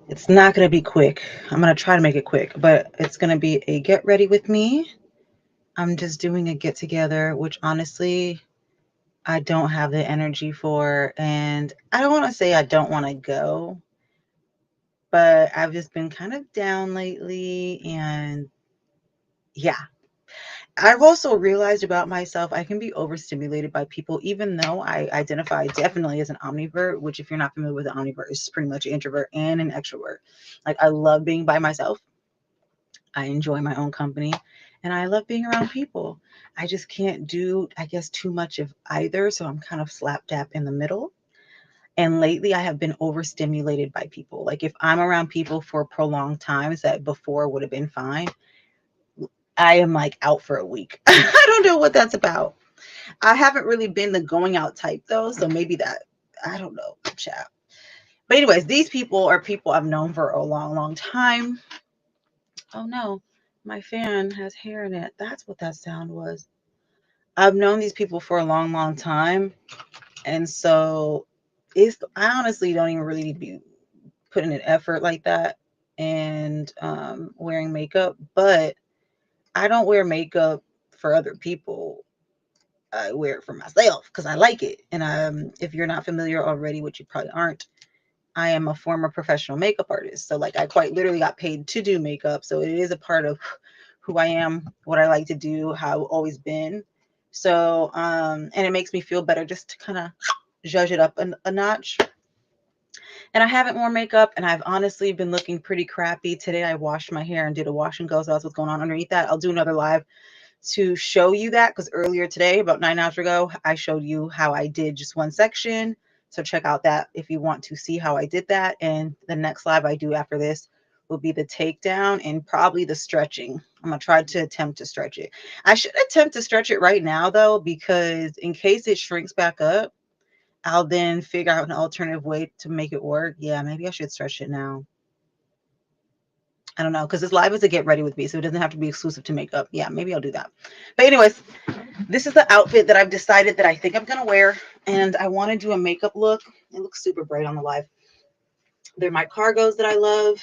It's not going to be quick. I'm going to try to make it quick, but it's going to be a get ready with me. I'm just doing a get together, which honestly, I don't have the energy for. And I don't want to say I don't want to go, but I've just been kind of down lately. And yeah, I've also realized about myself, I can be overstimulated by people, even though I identify definitely as an omnivert, which, if you're not familiar with an omnivert, is pretty much an introvert and an extrovert. Like, I love being by myself. I enjoy my own company, and I love being around people. I just can't do, I guess, too much of either. So I'm kind of slap dap in the middle. And lately, I have been overstimulated by people. Like, if I'm around people for prolonged times that before would have been fine, I am like out for a week. I don't know what that's about. I haven't really been the going out type though, so maybe that, I don't know, chat. But anyways, these people are people I've known for a long, long time. Oh no, my fan has hair in it. That's what that sound was. I've known these people for a long, long time, and so I honestly don't even really need to be putting an effort like that and wearing makeup, but I don't wear makeup for other people. I wear it for myself because I like it. And if you're not familiar already, which you probably aren't, I am a former professional makeup artist. So, like, I quite literally got paid to do makeup. So it is a part of who I am, what I like to do, how I've always been. So, and it makes me feel better just to kind of judge it up a notch. And I haven't worn makeup, and I've honestly been looking pretty crappy. Today I washed my hair and did a wash and go, so that's what's going on underneath that. I'll do another live to show you that, because earlier today, about 9 hours ago, I showed you how I did just one section. So check out that if you want to see how I did that. And the next live I do after this will be the takedown and probably the stretching. I'm going to try to attempt to stretch it. I should attempt to stretch it right now though, because in case it shrinks back up, I'll then figure out an alternative way to make it work. Yeah, maybe I should stretch it now. I don't know, because this live is a get ready with me, so it doesn't have to be exclusive to makeup. Yeah, maybe I'll do that. But anyways, this is the outfit that I've decided that I think I'm gonna wear, and I want to do a makeup look. It looks super bright on the live. They're my cargos that I love,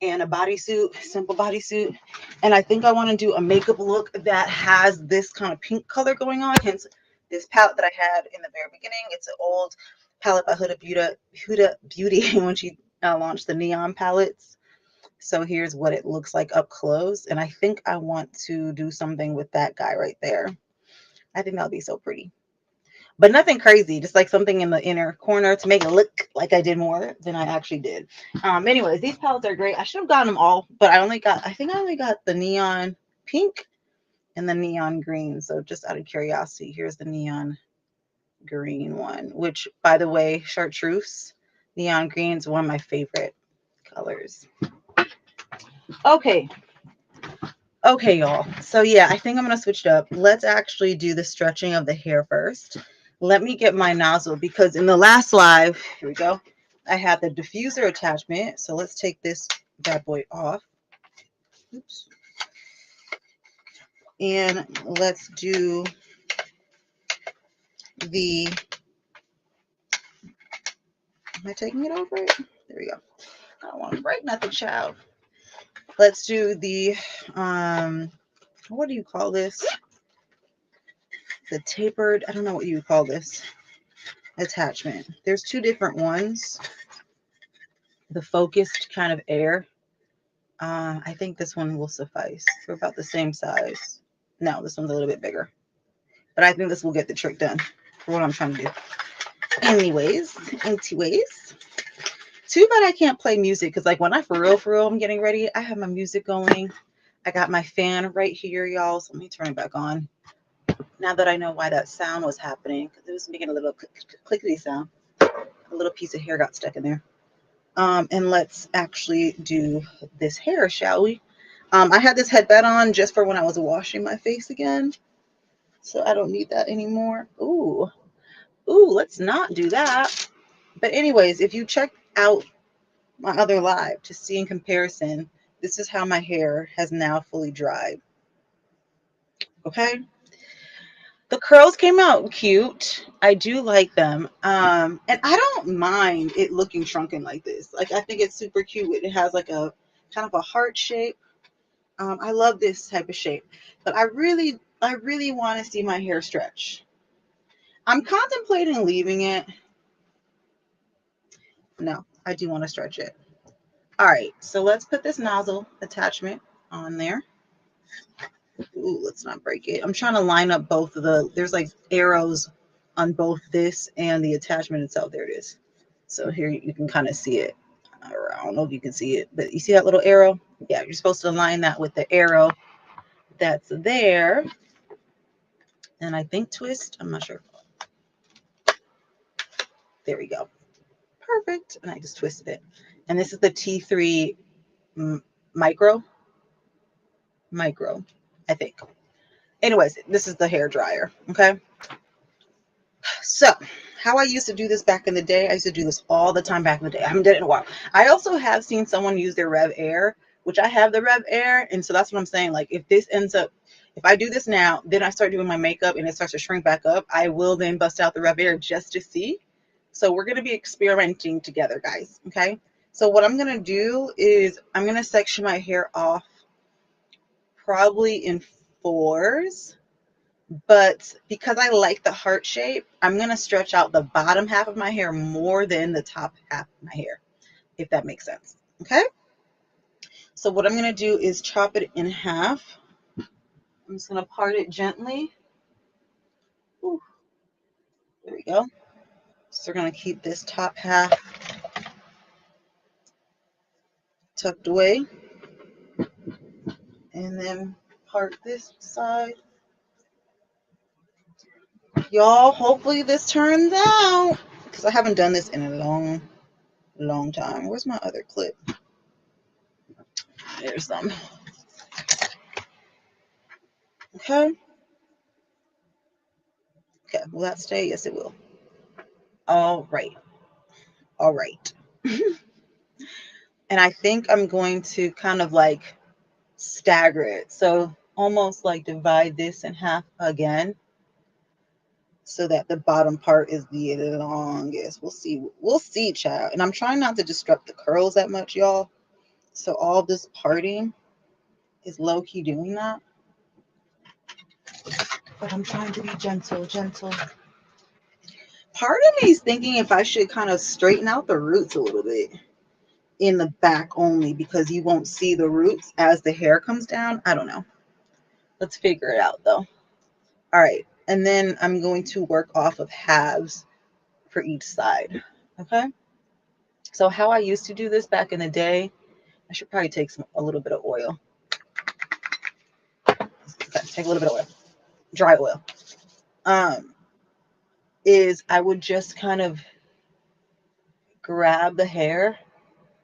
and a bodysuit, simple bodysuit. And I think I want to do a makeup look that has this kind of pink color going on. Hence, this palette that I had in the very beginning. It's an old palette by Huda Beauty when she launched the neon palettes. So here's what it looks like up close. And I think I want to do something with that guy right there. I think that'll be so pretty. But nothing crazy, just like something in the inner corner to make it look like I did more than I actually did. Anyways, these palettes are great. I should have gotten them all, but I think I only got the neon pink and the neon green. So just out of curiosity, here's the neon green one, which, by the way, chartreuse, neon green is one of my favorite colors. Okay, Okay, y'all. So yeah, I think I'm gonna switch it up. Let's actually do the stretching of the hair first. Let me get my nozzle, because in the last live, here we go, I had the diffuser attachment. So let's take this bad boy off. Oops. And let's do the, am I taking it over it? There we go. I don't want to break nothing, child. Let's do the, what do you call this? The tapered, I don't know what you would call this attachment. There's two different ones. The focused kind of air. I think this one will suffice. They're about the same size. No, this one's a little bit bigger. But I think this will get the trick done for what I'm trying to do. Anyways. Too bad I can't play music, because like when I for real, I'm getting ready, I have my music going. I got my fan right here, y'all. So let me turn it back on. Now that I know why that sound was happening, because it was making a little clickety sound. A little piece of hair got stuck in there. And let's actually do this hair, shall we? I had this headband on just for when I was washing my face again. So I don't need that anymore. Ooh, let's not do that. But anyways, if you check out my other live to see in comparison, this is how my hair has now fully dried. Okay. The curls came out cute. I do like them. And I don't mind it looking shrunken like this. Like I think it's super cute. It has like a kind of a heart shape. I love this type of shape. But I really want to see my hair stretch. I'm contemplating leaving it. No, I do want to stretch it. All right, so let's put this nozzle attachment on there. Ooh, let's not break it. I'm trying to line up both of there's like arrows on both this and the attachment itself. There it is. So here you can kind of see it. I don't know if you can see it, but you see that little arrow? Yeah, you're supposed to align that with the arrow that's there. And I think twist, I'm not sure. There we go. Perfect. And I just twisted it. And this is the T3 micro, I think. Anyways, this is the hair dryer. Okay. So, how I used to do this back in the day, I used to do this all the time back in the day. I haven't done it in a while. I also have seen someone use their Rev Air, which I have the Rev Air. And so that's what I'm saying. Like, if I do this now, then I start doing my makeup and it starts to shrink back up, I will then bust out the Rev Air just to see. So, we're going to be experimenting together, guys. Okay. So, what I'm going to do is I'm going to section my hair off probably in fours. But because I like the heart shape, I'm going to stretch out the bottom half of my hair more than the top half of my hair, if that makes sense. Okay? So what I'm going to do is chop it in half. I'm just going to part it gently. Ooh, there we go. So we're going to keep this top half tucked away. And then part this side. Y'all, hopefully this turns out. Because I haven't done this in a long time. Where's my other clip? There's some. Okay. Okay, will that stay? Yes, it will. All right. All right. And I think I'm going to kind of like stagger it. So almost like divide this in half again so that the bottom part is the longest. We'll see. We'll see, child. And I'm trying not to disrupt the curls that much, y'all. So all this parting is low-key doing that. But I'm trying to be gentle, gentle. Part of me is thinking if I should kind of straighten out the roots a little bit in the back only because you won't see the roots as the hair comes down. I don't know. Let's figure it out though. All right. And then I'm going to work off of halves for each side. Okay. So how I used to do this back in the day, I should probably take a little bit of oil. Okay, take a little bit of oil, dry oil. Is I would just kind of grab the hair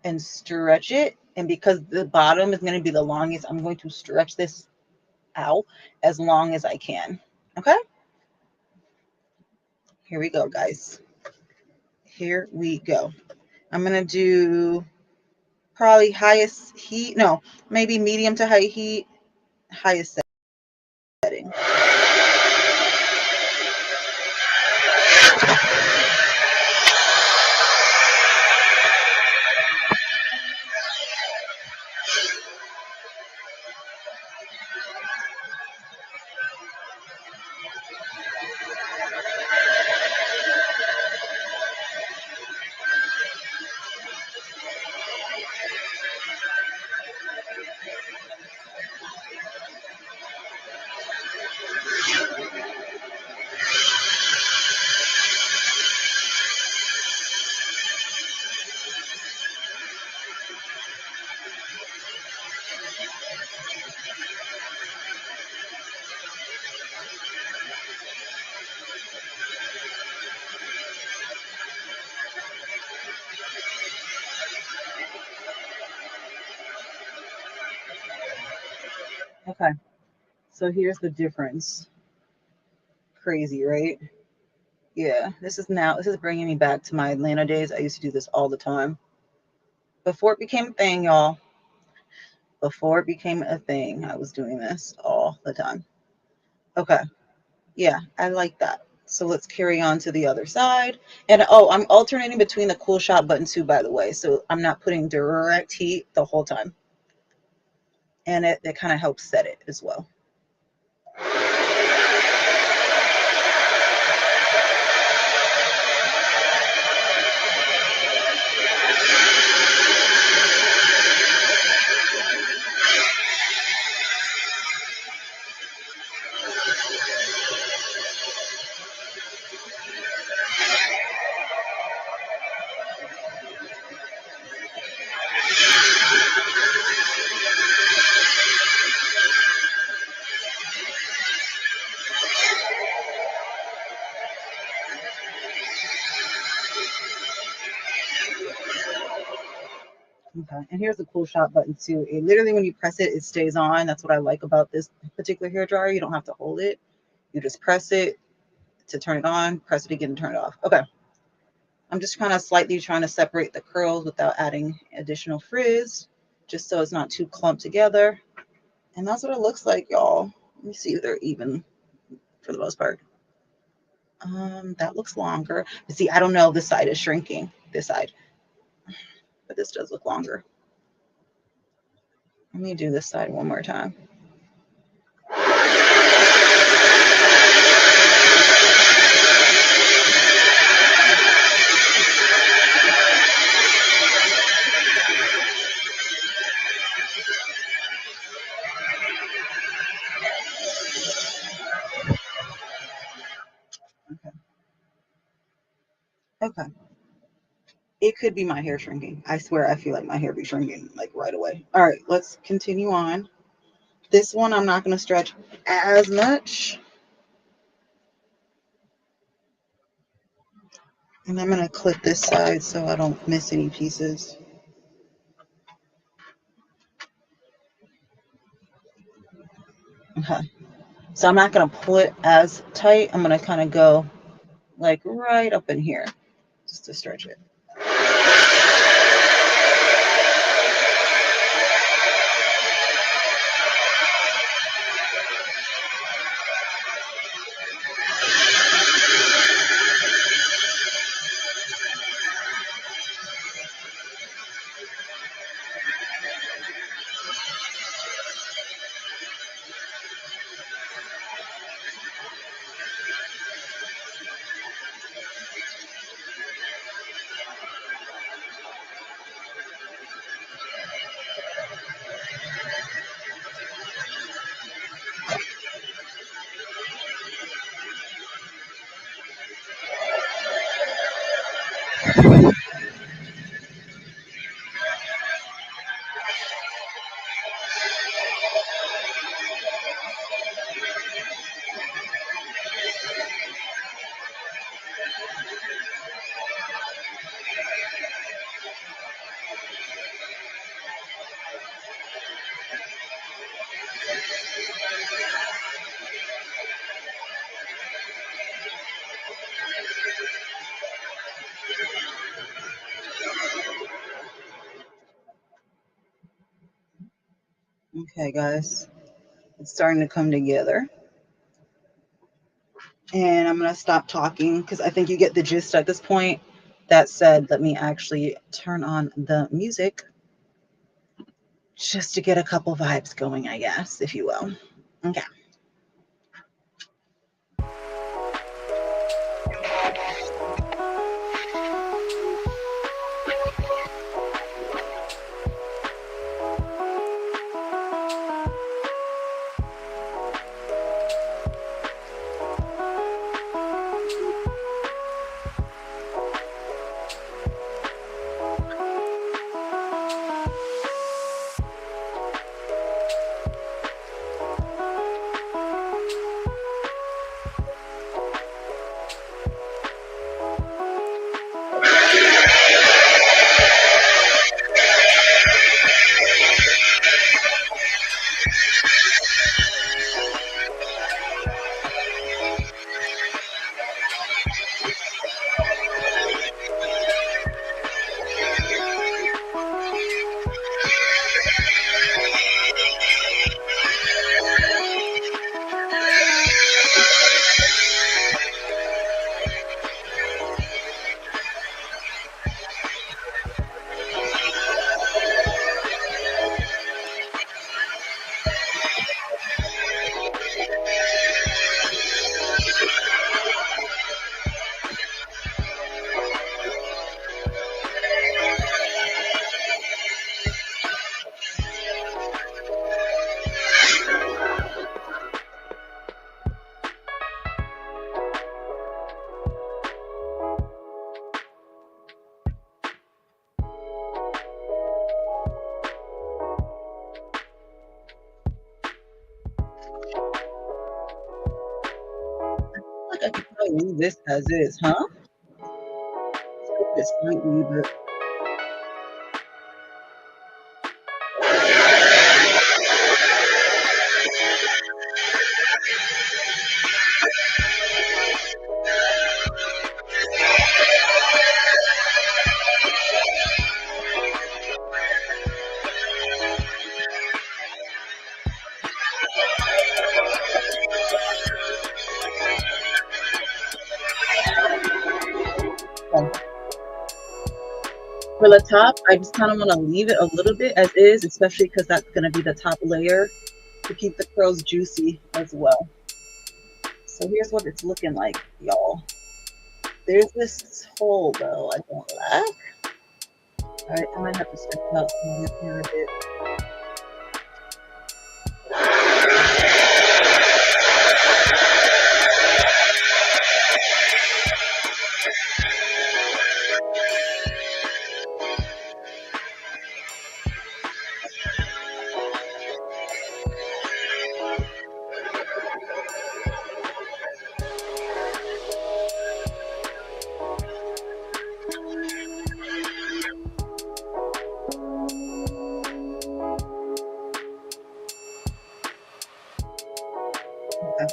and stretch it. And because the bottom is going to be the longest, I'm going to stretch this out as long as I can. Okay. Here we go, guys. Here we go. I'm going to do probably highest heat. No, maybe medium to high heat, highest setting. Okay, so here's the difference. Crazy, right? Yeah, this is bringing me back to my Atlanta days. I used to do this all the time. Before it became a thing, y'all. Before it became a thing, I was doing this all the time. Okay. Yeah, I like that. So let's carry on to the other side. And oh, I'm alternating between the cool shot button too, by the way. So I'm not putting direct heat the whole time. And it kind of helps set it as well. Okay, and here's the cool shot button too. It literally, when you press it, it stays on. That's what I like about this particular hair dryer. You don't have to hold it. You just press it to turn it on, press it again to turn it off. Okay, I'm just kind of slightly trying to separate the curls without adding additional frizz, just so it's not too clumped together. And that's what it looks like, y'all. Let me see if they're even for the most part. That looks longer. But see, I don't know. This side is shrinking, this side, but this does look longer. Let me do this side one more time. Okay. Okay. It could be my hair shrinking. I swear I feel like my hair be shrinking like right away. All right, let's continue on. This one I'm not going to stretch as much. And I'm going to clip this side so I don't miss any pieces. Okay. So I'm not going to pull it as tight. I'm going to kind of go like right up in here just to stretch it. Okay, guys, it's starting to come together. And I'm going to stop talking because I think you get the gist at this point. That said, let me actually turn on the music just to get a couple vibes going, I guess, if you will. Okay. leave this as is, huh? Skip it slightly, but um, for the top, I just kind of want to leave it a little bit as is, especially because that's going to be the top layer to keep the curls juicy as well. So here's what it's looking like, y'all. There's this hole though I don't like. All right, I might have to step out some of this here a bit. Okay.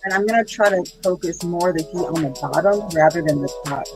And I'm gonna try to focus more the heat on the bottom rather than the top.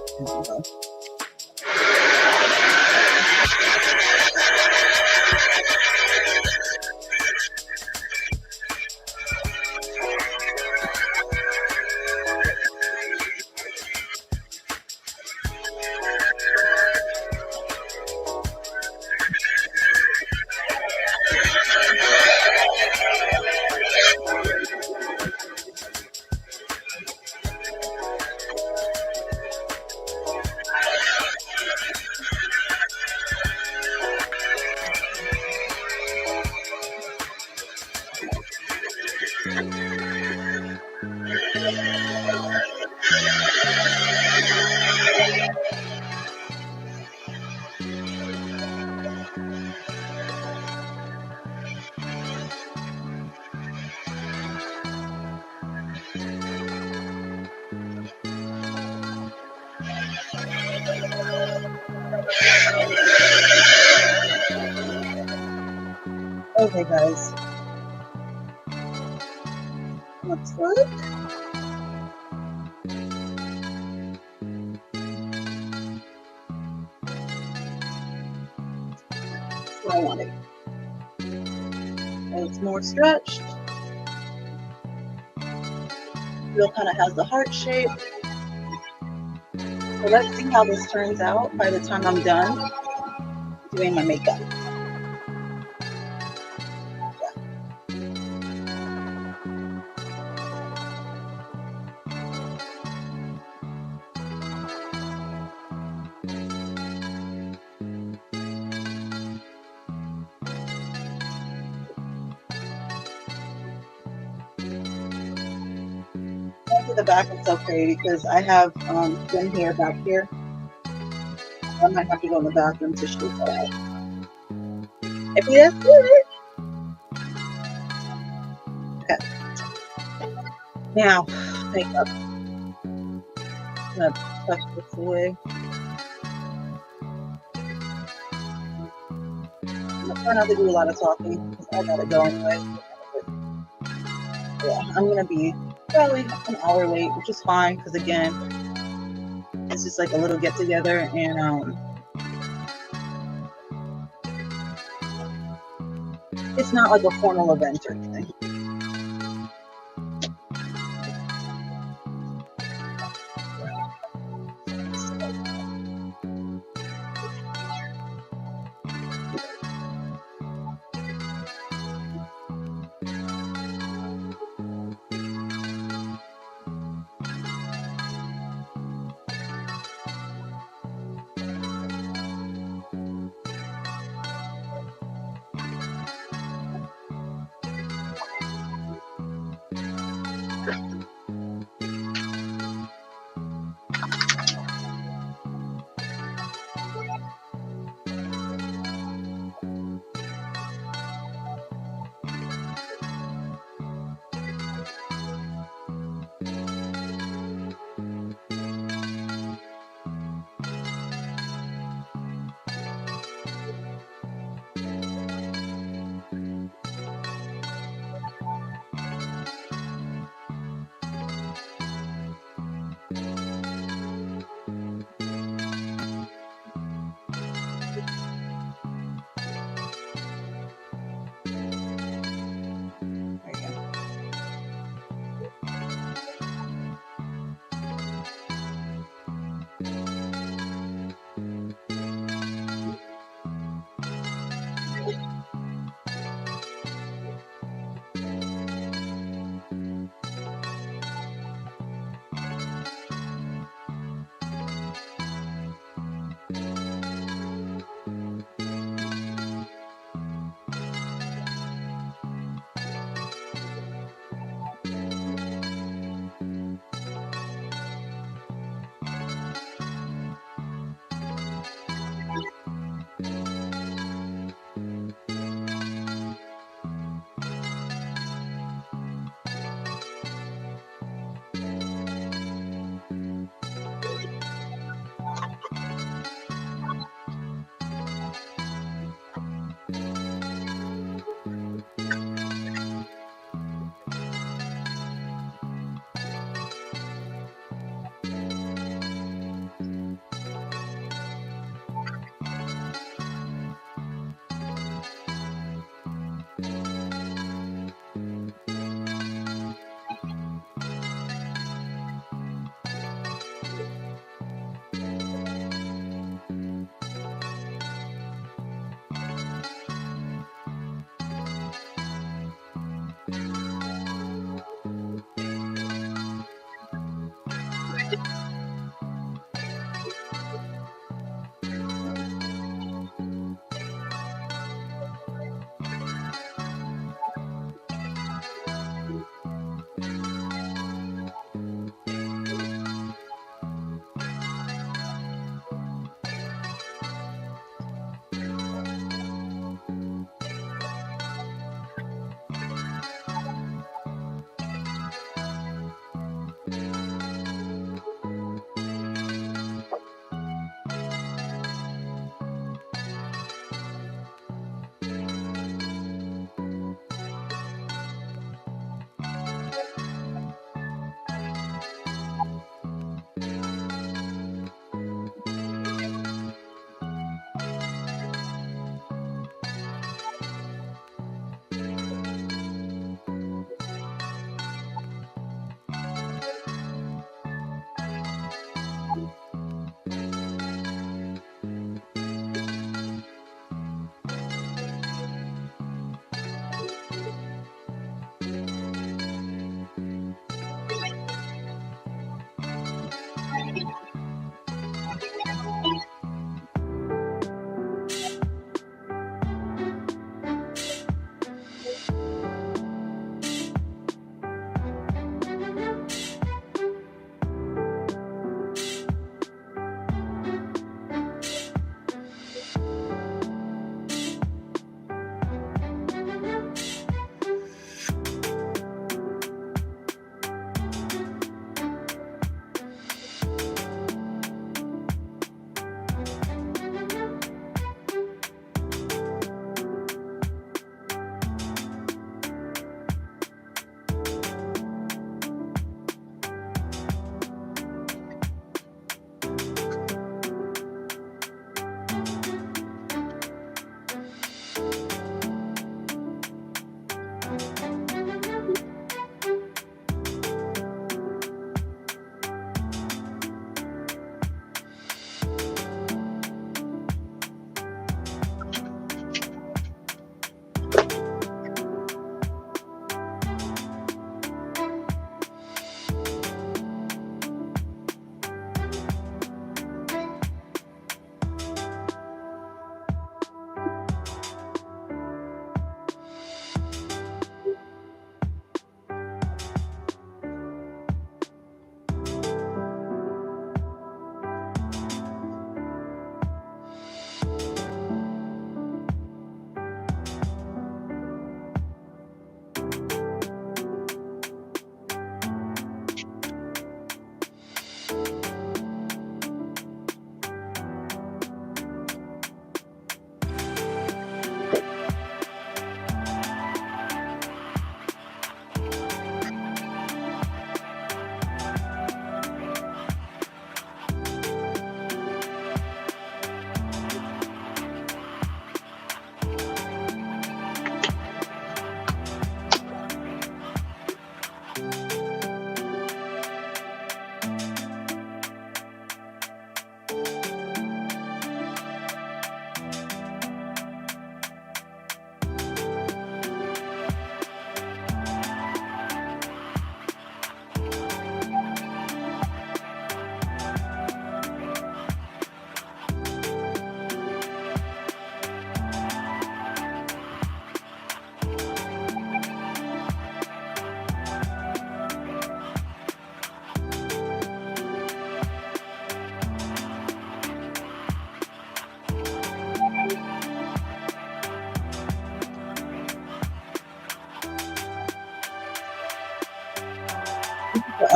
Okay, guys. Looks like that's what I wanted. And it's more stretched. still kind of has the heart shape. So let's see how this turns out by the time I'm done doing my makeup. To the back, it's okay because I have thin hair back here. I might have to go in the bathroom to shoot that out. If that's good. Okay. Now, makeup. I'm gonna tuck this away. I'm gonna try not to do a lot of talking because I gotta go anyway. Yeah, I'm gonna be probably an hour late, which is fine because again, it's just like a little get together and it's not like a formal event or anything.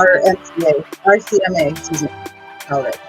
RMCA, RCMA, excuse me. Call it.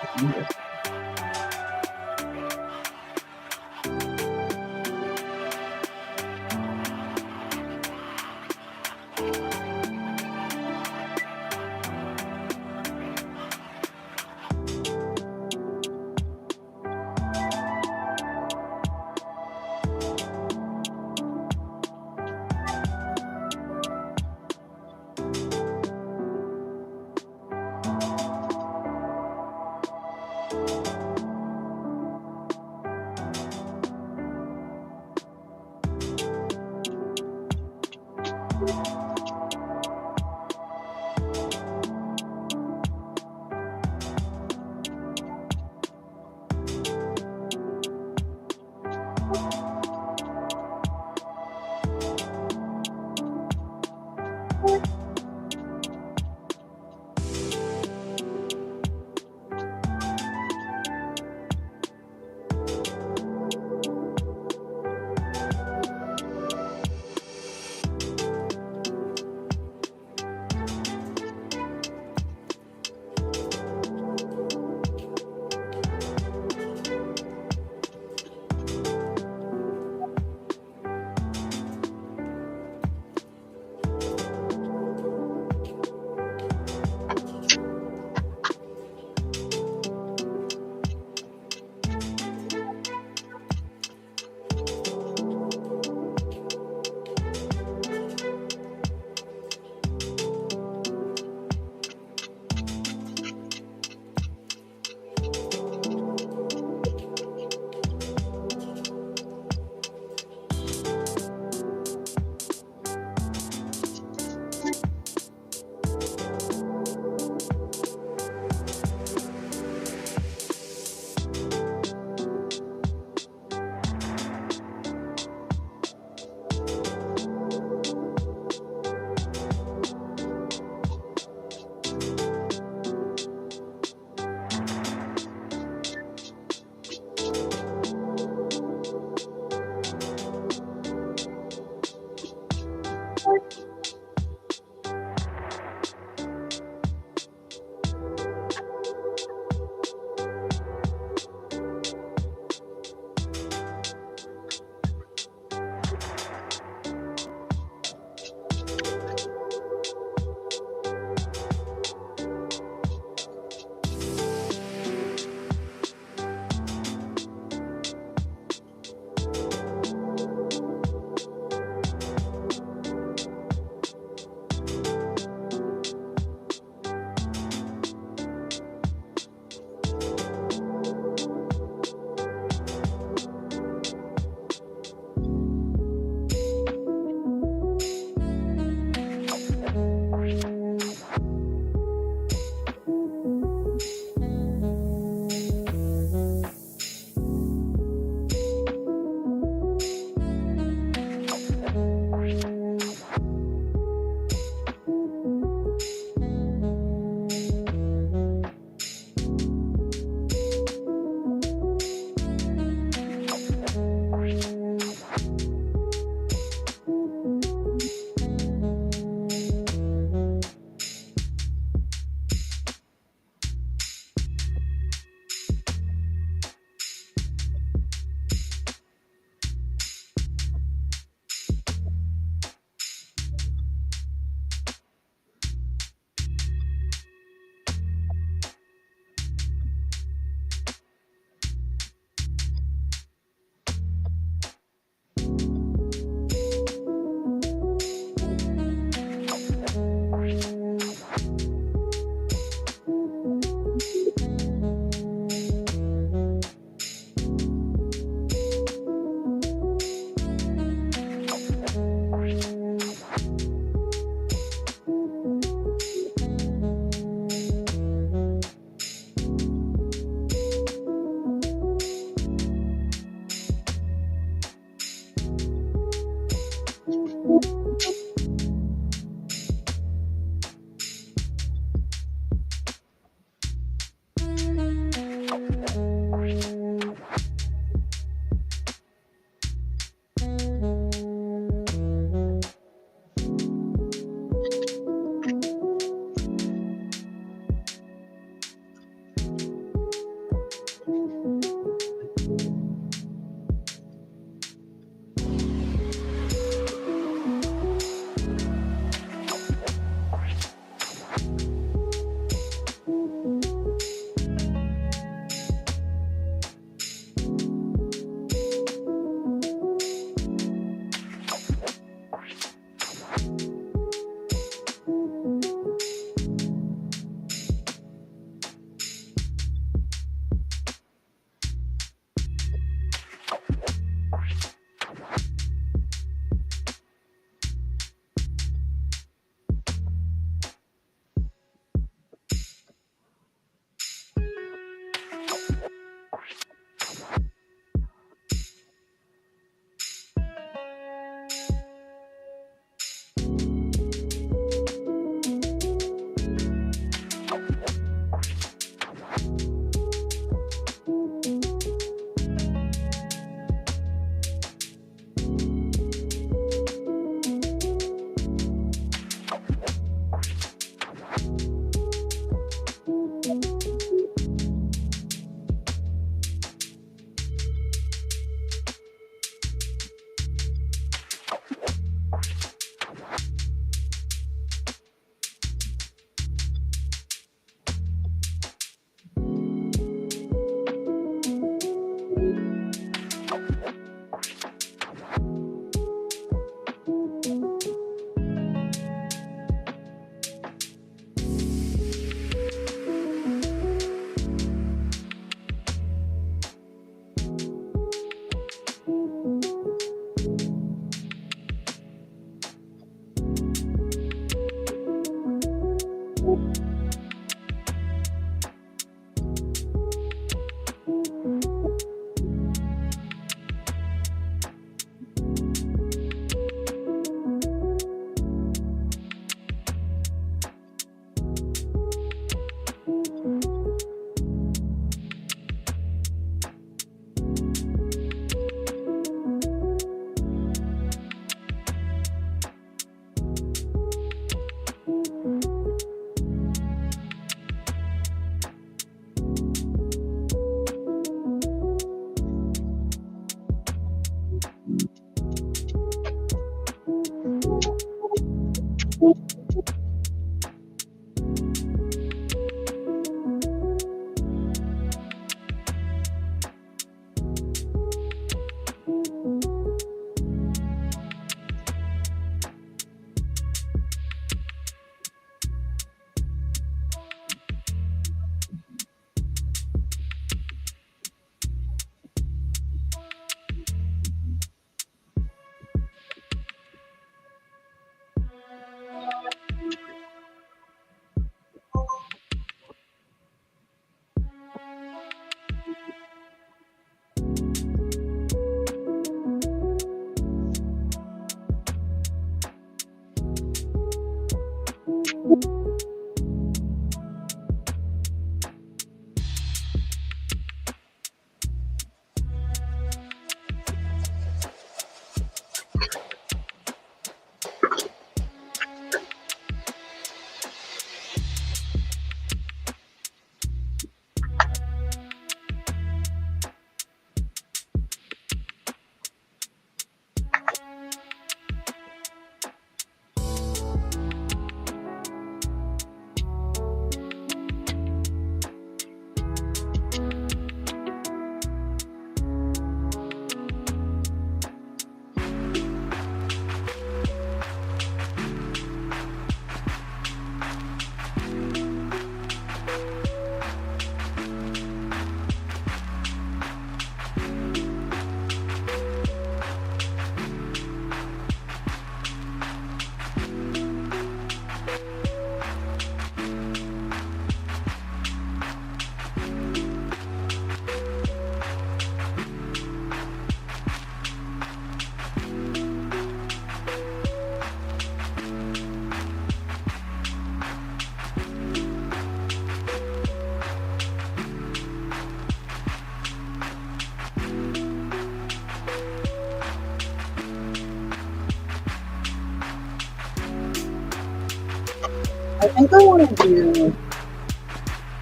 I think I want to do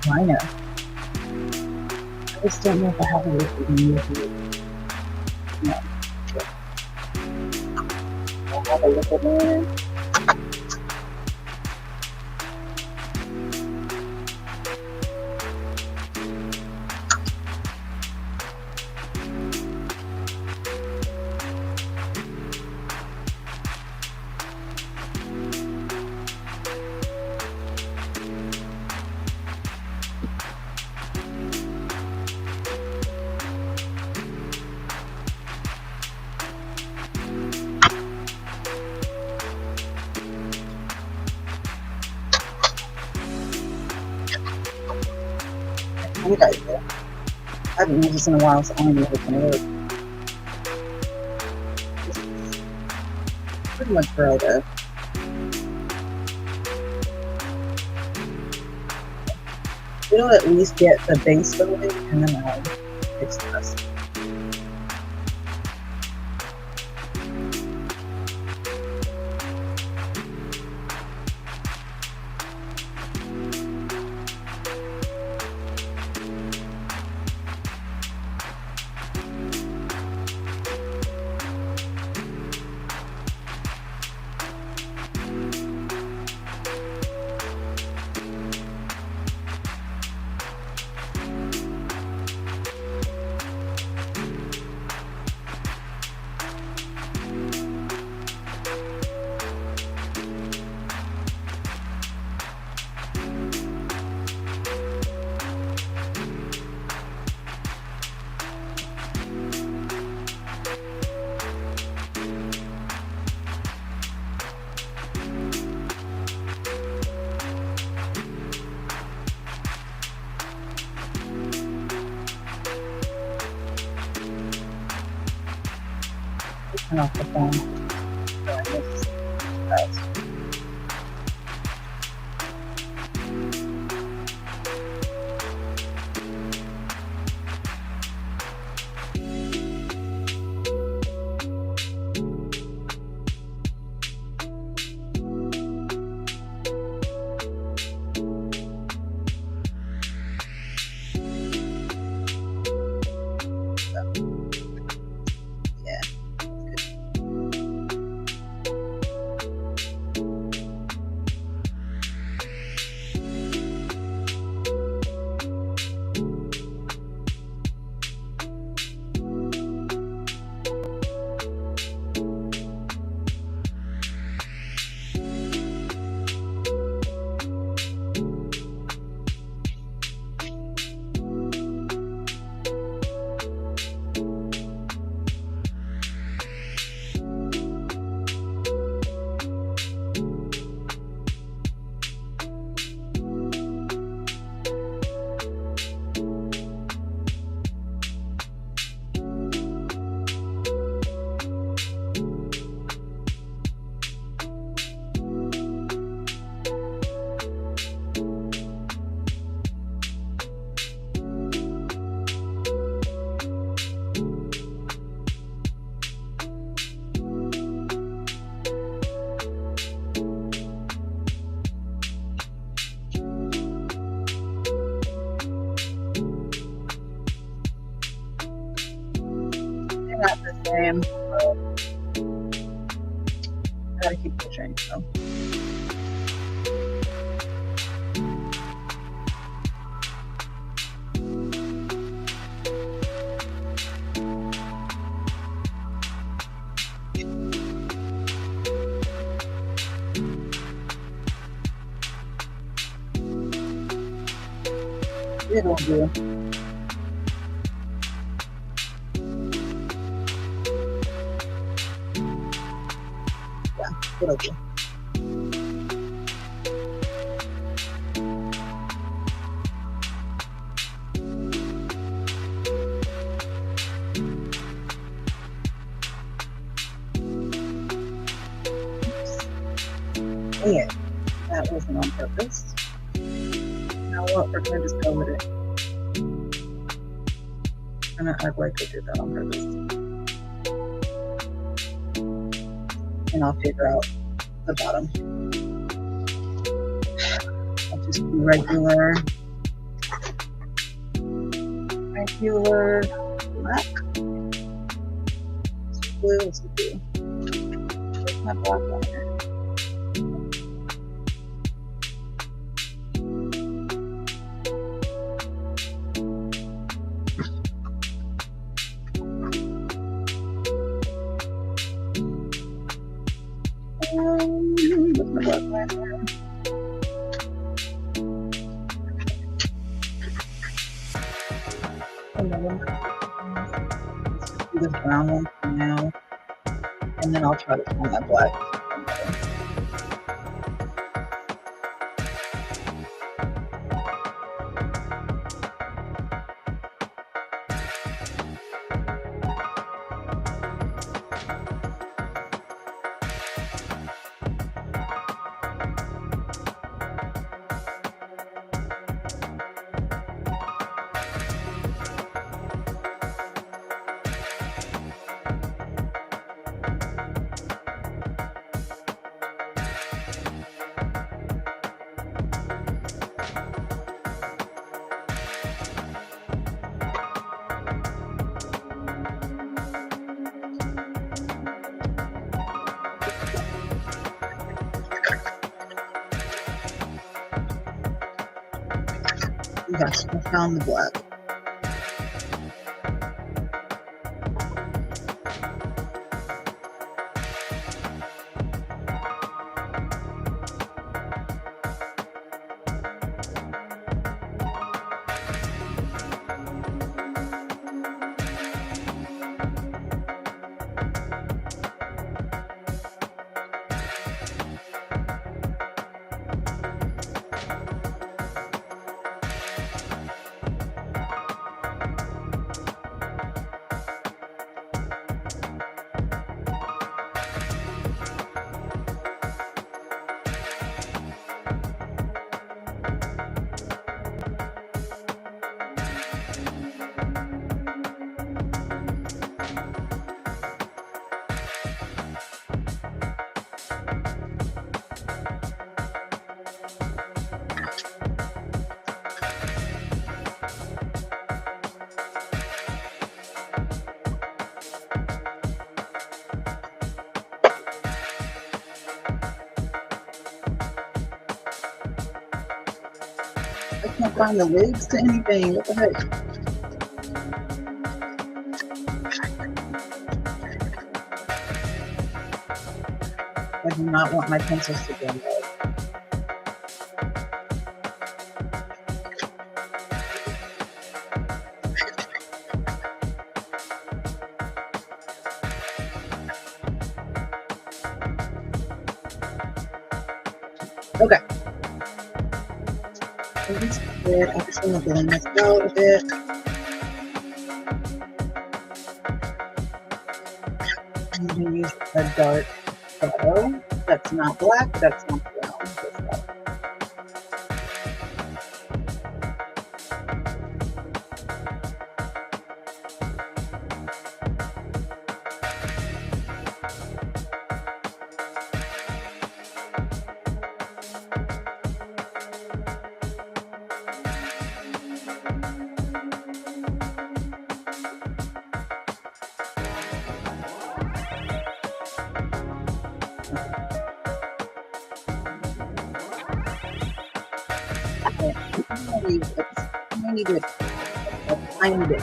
minor. I just don't know if I have a liquid in. No. I have a liquid liner. You guys do. I haven't used this in a while, so I don't know if it's gonna work. Pretty much dried up. It'll at least get the base going, and then I'll fix the rest. Turn off the phone. not the same. I gotta keep pushing, so. It'll do. Yeah, it'll do. Dang it. That wasn't on purpose. Now what? We're gonna just go with it. I'm gonna act like I did that on purpose. And I'll figure out the bottom. I'll just do regular black. Blue is blue. Where's my black liner? Where's my black liner? Let's just do this brown one for now, and then I'll try to find my black. Yes, I found the black. I can't find the lids to anything. What the heck? I do not want my pencils to blend out. Okay. This is good. I just want to blend this out a bit. I'm going to use a dark shadow. That's not black, that's not brown. I need it. I need it.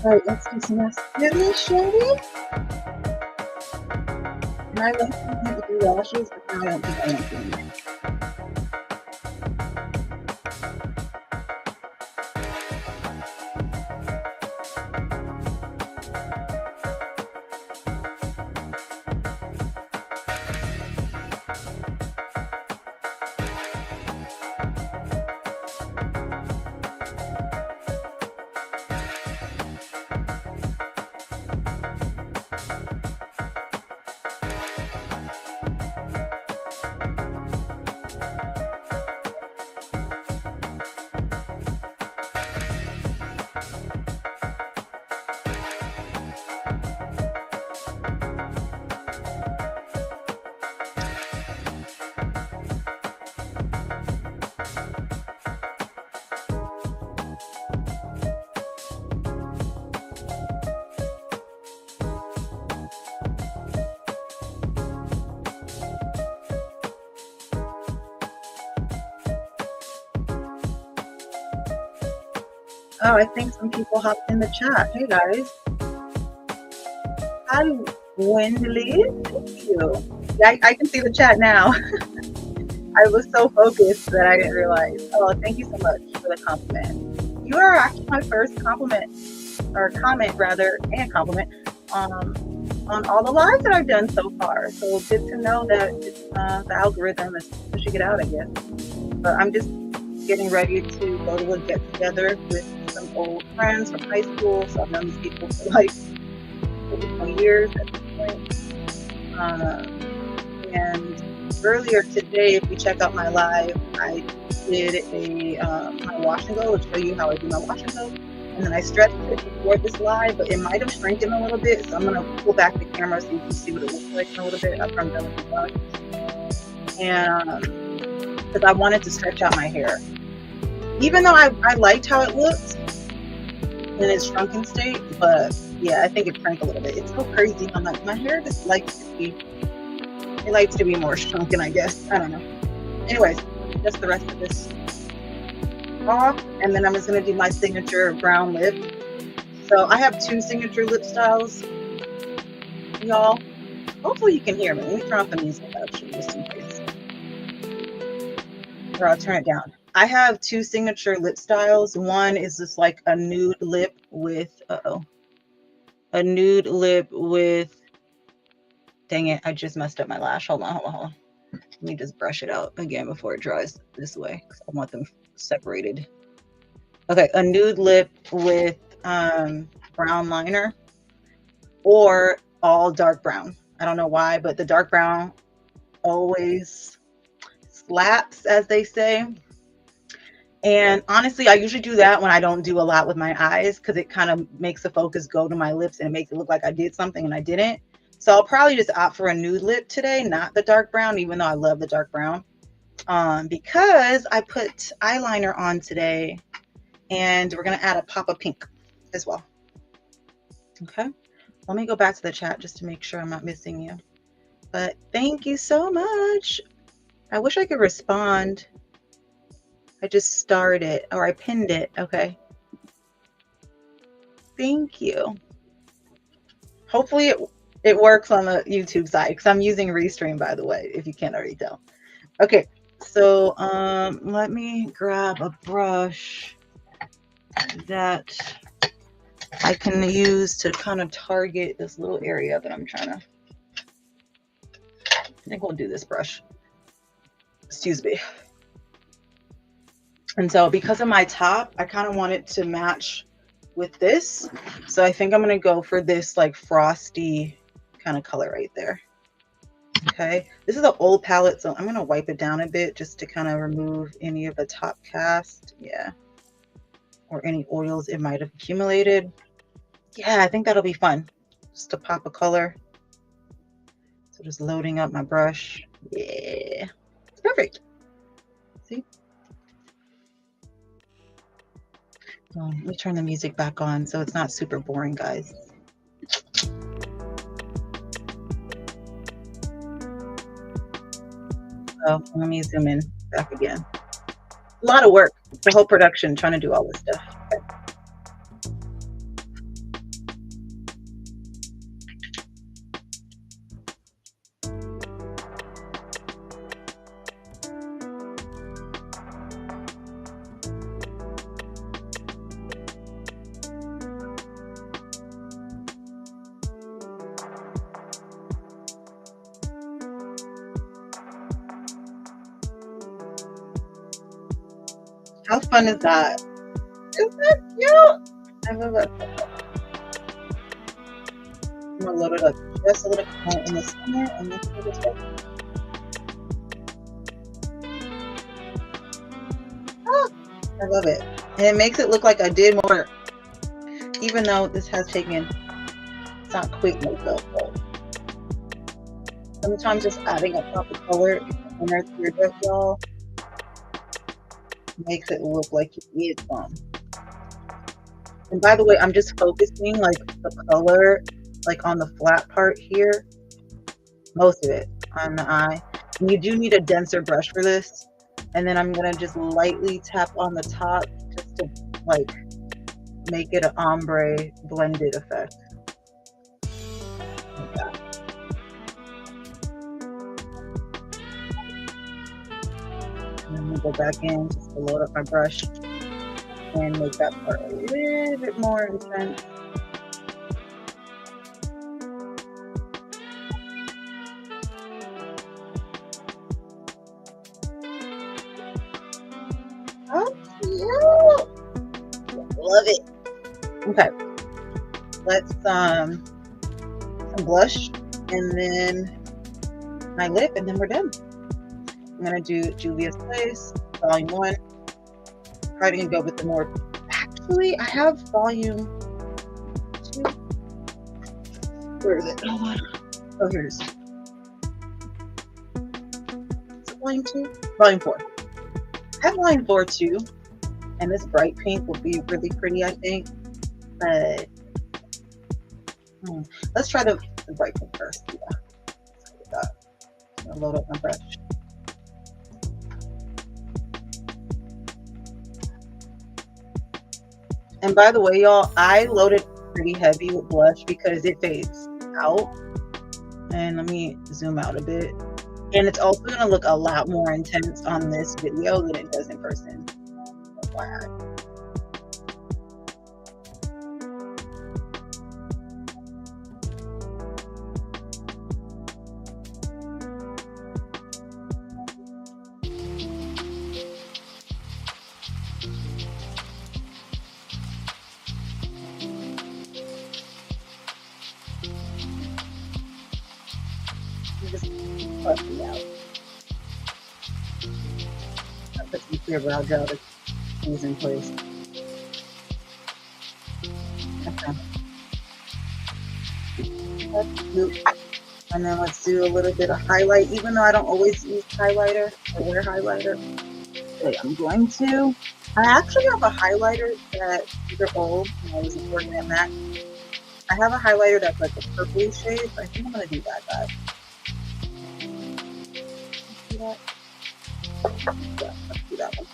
All right, let's do some mascara, shall we? And I like to do lashes, but now I don't think I want to do them. Oh, I think some people hopped in the chat. Hey guys. Hi, Wendley. Thank you. Yeah, I can see the chat now. I was so focused that I didn't realize. Oh, thank you so much for the compliment. You are actually my first compliment, or comment rather, and compliment on all the lives that I've done so far. So good to know that the algorithm is pushing it out, I guess. But I'm just getting ready to go to a get together with some old friends from high school. So I've known these people for like over 20 years at this point. And earlier today, if you check out my live, I did my wash and go. I'll show you how I do my wash and go. And then I stretched it before this live, but it might have shrinking a little bit. So I'm going to pull back the camera so you can see what it looks like in a little bit after I'm done with the wash. And because I wanted to stretch out my hair. Even though I liked how it looked in its shrunken state, but yeah, I think it shrank a little bit. It's so crazy how my hair just likes to be more shrunken, I guess. I don't know. Anyways, just the rest of this off, and then I'm just gonna do my signature brown lip. So I have two signature lip styles, y'all. Hopefully you can hear me. Let me turn off the music actually, just in case. Or I'll turn it down. I have two signature lip styles. One is just like a nude lip with, a nude lip with, dang it, I just messed up my lash. Hold on. Let me just brush it out again before it dries this way, because I want them separated. Okay, a nude lip with brown liner, or all dark brown. I don't know why, but the dark brown always slaps, as they say. And honestly, I usually do that when I don't do a lot with my eyes, because it kind of makes the focus go to my lips and it makes it look like I did something and I didn't. So I'll probably just opt for a nude lip today, not the dark brown, even though I love the dark brown. Because I put eyeliner on today, and we're going to add a pop of pink as well. Okay. Let me go back to the chat just to make sure I'm not missing you. But thank you so much. I wish I could respond. I just starred it, or I pinned it. Okay. Thank you. Hopefully It works on the YouTube side because I'm using Restream, by the way, if you can't already tell. Okay, so let me grab a brush that I can use to kind of target this little area that I'm trying to. I think we'll do this brush. Excuse me. And so because of my top, I kind of want it to match with this. So I think I'm going to go for this like frosty kind of color right there. Okay, this is an old palette, so I'm going to wipe it down a bit just to kind of remove any of the top cast. Yeah. Or any oils it might have accumulated. Yeah, I think that'll be fun. Just to pop a color. So just loading up my brush. Yeah, it's perfect. See? Let me turn the music back on so it's not super boring, guys. So let me zoom in back again. A lot of work, the whole production, trying to do all this stuff. Okay. How fun is that? Isn't that cute? I love that. I'm gonna load it up just a little bit more in the center and let's do this way. Oh, I love it. And it makes it look like I did more, even though this has taken, it's not quick makeup, but sometimes just adding a pop of color in your teardrop, y'all, makes it look like you need some. And by the way, I'm just focusing like the color, like on the flat part here, most of it on the eye. And you do need a denser brush for this. And then I'm gonna just lightly tap on the top just to like make it an ombre blended effect. Like that. And then we go back in just to load up my brush and make that part a little bit more intense. Oh, cute! Love it. Okay, let's some blush and then my lip, and then we're done. I'm gonna do Juvia's Place, Volume 1. Probably gonna go with the more. Actually, I have Volume 2. Where is it? Hold on. Oh, here it is. Is it Volume 2? Volume 4. I have Volume 4 too, and this bright pink will be really pretty, I think. But let's try the bright pink first. Yeah. I'm gonna load up my brush. And by the way, y'all, I loaded pretty heavy with blush because it fades out. And let me zoom out a bit. And it's also going to look a lot more intense on this video than it does in person. FYI. Just fluffy out. I put some clear brow gel to use in place. Okay. And then let's do a little bit of highlight, even though I don't always use highlighter or wear highlighter. Okay, I'm going to. I actually have a highlighter that these are old when I was working at MAC. I have a highlighter that's like a purpley shade. I think I'm gonna do that, guys. See that? Yeah, let's do that one.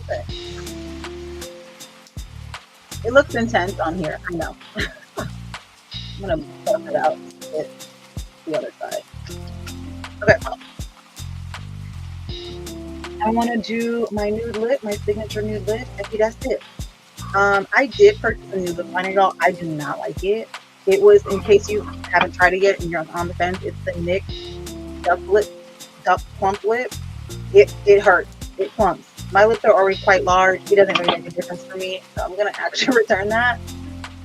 Okay. It looks intense on here. I know. I'm gonna buff it out with the other side. Okay. I want to do my nude lip, my signature nude lip. I think that's it. I did purchase a nude lip liner, y'all. I do not like it. It was, in case you haven't tried it yet and you're on the fence, it's the NYX Duck Plump Lip. It hurts. It plumps. My lips are already quite large. It doesn't really make a difference for me, so I'm gonna actually return that.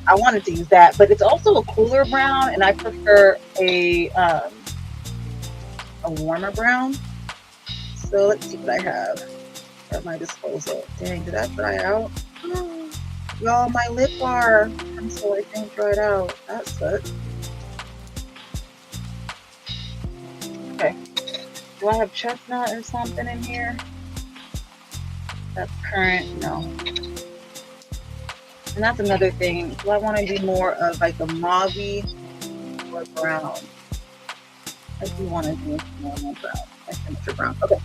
I wanted to use that, but it's also a cooler brown, and I prefer a warmer brown. So let's see what I have at my disposal. Dang, did that dry out? Oh, y'all, my lip bar. I'm sorry, I think dried out. That sucks. Okay. Do I have chestnut or something in here? That's current? No. And that's another thing. Do I want to do more of like a mauve or brown? I do want to do more brown. I think it's brown. Okay.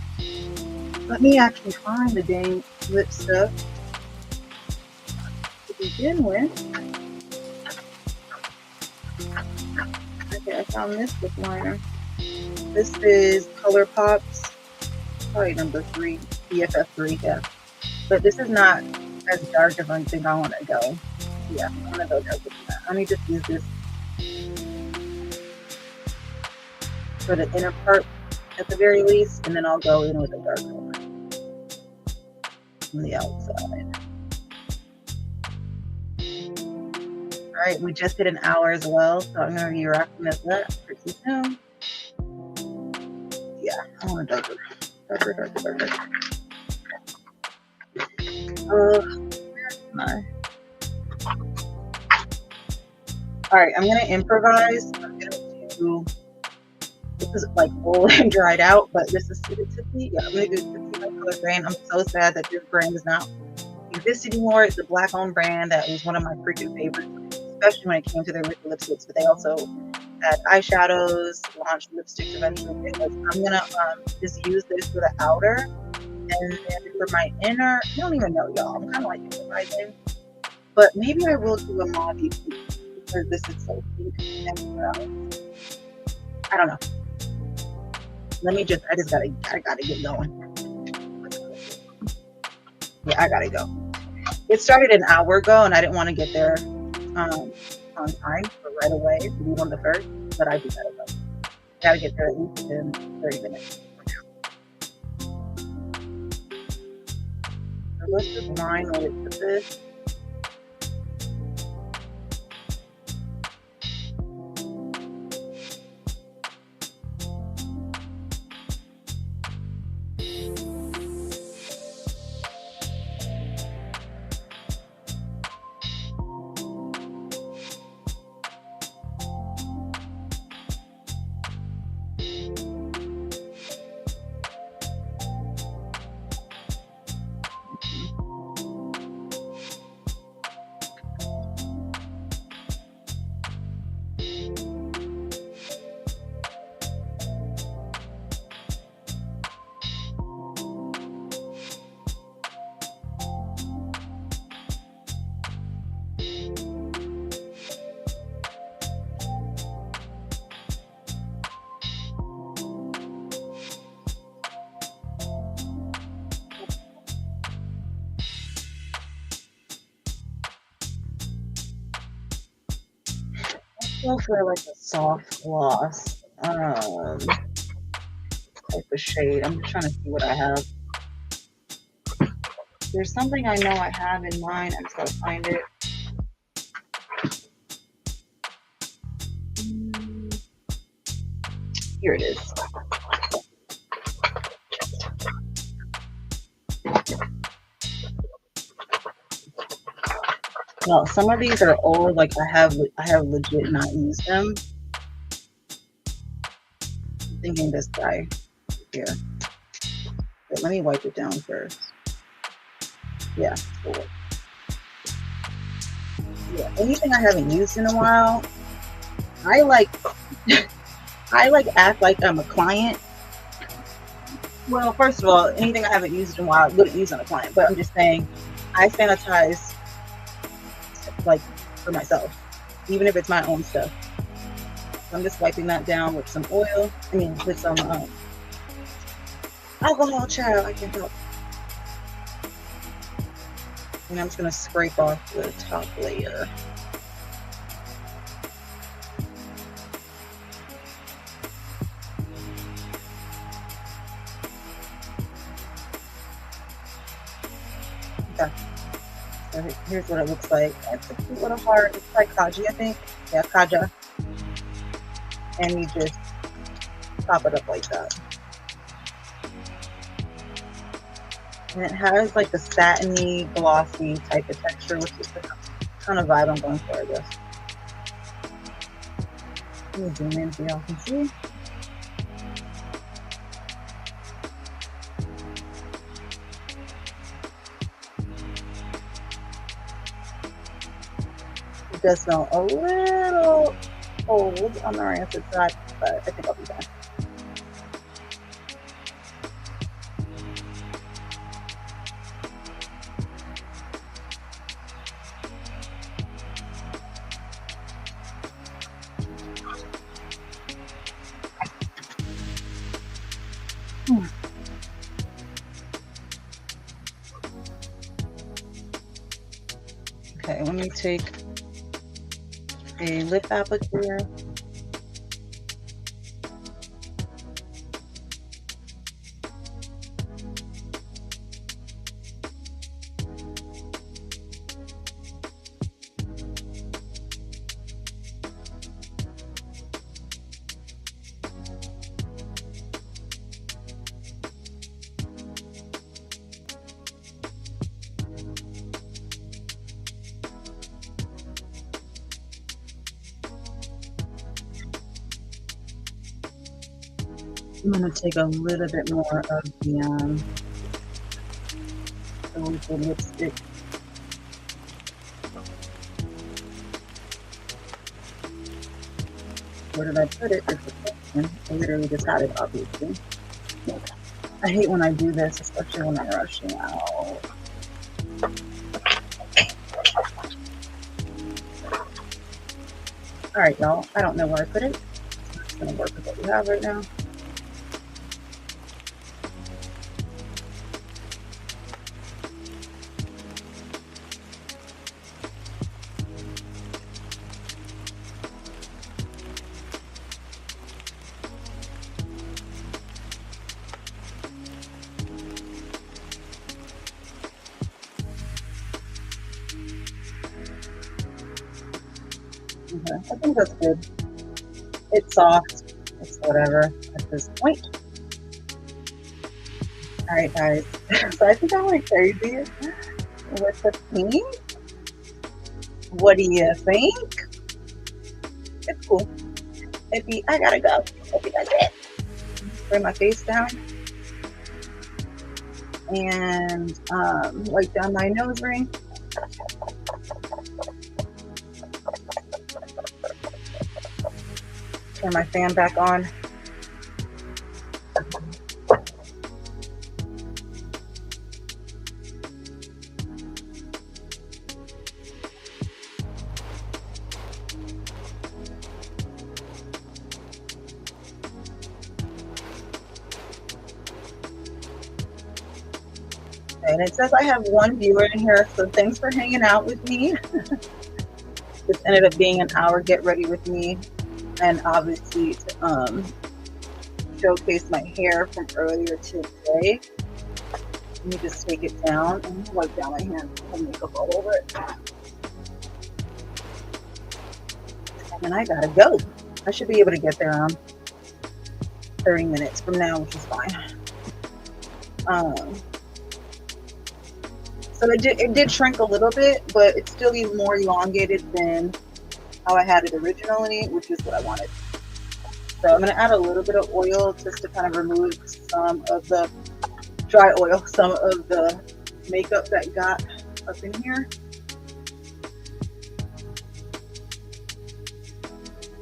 Let me actually find the dang lip stuff to begin with. Okay, I found this lip liner. This is ColourPop's, probably number 3, BFF3, yeah. But this is not as dark as I think I want to go. Yeah, I'm going to go darker than that. Let me just use this for the inner part at the very least, and then I'll go in with a dark color on the outside. Alright, we just hit an hour as well, so I'm going to be wrapping this up pretty soon. Yeah, I want a darker. Where's my... Alright, I'm going to improvise. I'm going to do... This is like old and dried out, but this is suited to me. Yeah, I'm going to do the color brand. I'm so sad that this brand is not exist anymore. It's a black-owned brand that was one of my freaking favorites, especially when it came to their liquid lipsticks. But they also had eyeshadows, launched lipsticks eventually. I'm going to just use this for the outer. And then for my inner, I don't even know, y'all. I'm kind of like improvising. But maybe I will do a mauve because this is so pink and brown. I don't know. I gotta get going. Yeah, I gotta go. It started an hour ago and I didn't want to get there on time, so right away to leave on the first, but I do gotta go. Gotta get there at least in 30 minutes. So let's just line what it with this. Go for like a soft gloss type of shade. I'm just trying to see what I have. There's something I know I have in mind. I just gotta find it. Here it is. No, some of these are old. Like I have legit not used them. I'm thinking this guy here. But let me wipe it down first. Yeah, cool. Yeah, anything I haven't used in a while, I like act like I'm a client Well, first of all, anything I haven't used in a while, I wouldn't use on a client. But I'm just saying, I sanitize like for myself, even if it's my own stuff. So I'm just wiping that down with some oil. I mean, with some alcohol, child. I can't help. And I'm just gonna scrape off the top layer. Okay. So here's what it looks like. It's a cute little heart. It's like kaji, I think. Yeah, kaja. And you just pop it up like that. And it has like the satiny, glossy type of texture, which is the kind of vibe I'm going for, I guess. Let me zoom in so y'all can see. It does smell a little old on the rancid side, but I think I'll be fine. Okay, let me take a lip applicator. I'm gonna take a little bit more of the liquid lipstick. Where did I put it? It's a question. I literally just had it, obviously. I hate when I do this, especially when I'm rushing out. All right, y'all. I don't know where I put it. I'm just gonna work with what we have right now. Okay, I think that's good. It's soft. It's whatever at this point. All right, guys. So I think I went crazy with the pink. What do you think? It's cool. Maybe I gotta go. Maybe that's it. Bring my face down and wipe down my nose ring. Turn my fan back on. And it says I have one viewer in here, so thanks for hanging out with me. This ended up being an hour get ready with me, and obviously to showcase my hair from earlier today. Let me just take it down and wipe down my hand and makeup all over it. And then I gotta go. I should be able to get there around 30 minutes from now, which is fine. So it did shrink a little bit, but it's still even more elongated than how I had it originally, which is what I wanted. So I'm going to add a little bit of oil just to kind of remove some of the dry oil, some of the makeup that got up in here.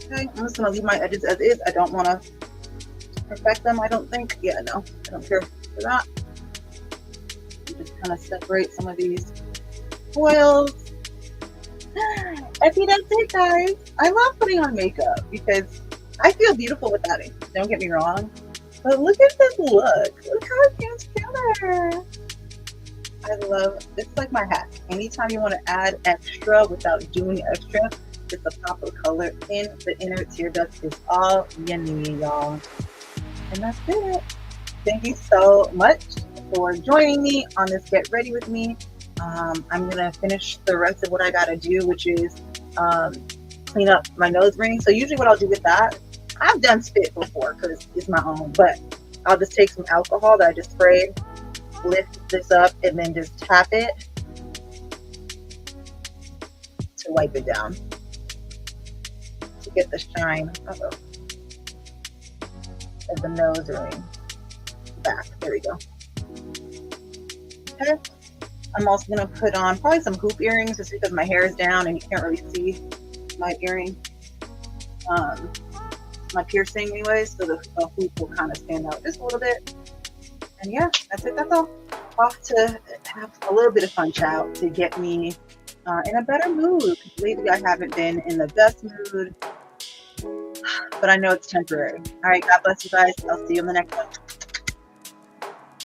Okay, I'm just going to leave my edges as is. I don't want to perfect them, I don't think. Yeah, no, I don't care for that. Just kind of separate some of these oils. I think that's it, guys. I love putting on makeup because I feel beautiful without it. Don't get me wrong. But look at this look. Look how it came together. I love, it's like my hat. Anytime you want to add extra without doing extra, just a pop of color in the inner tear duct is all you need, y'all. And that's it. Thank you so much for joining me on this Get Ready With Me. I'm going to finish the rest of what I got to do, which is clean up my nose ring. So usually what I'll do with that, I've done spit before because it's my own, but I'll just take some alcohol that I just sprayed, lift this up, and then just tap it to wipe it down to get the shine of the nose ring back. There we go. Okay. I'm also going to put on probably some hoop earrings just because my hair is down and you can't really see my earring, my piercing anyways, so the hoop will kind of stand out just a little bit. And yeah, that's it. That's all. Off to have a little bit of fun, child, to get me in a better mood. Lately, I haven't been in the best mood, but I know it's temporary. All right, God bless you guys. I'll see you in the next one.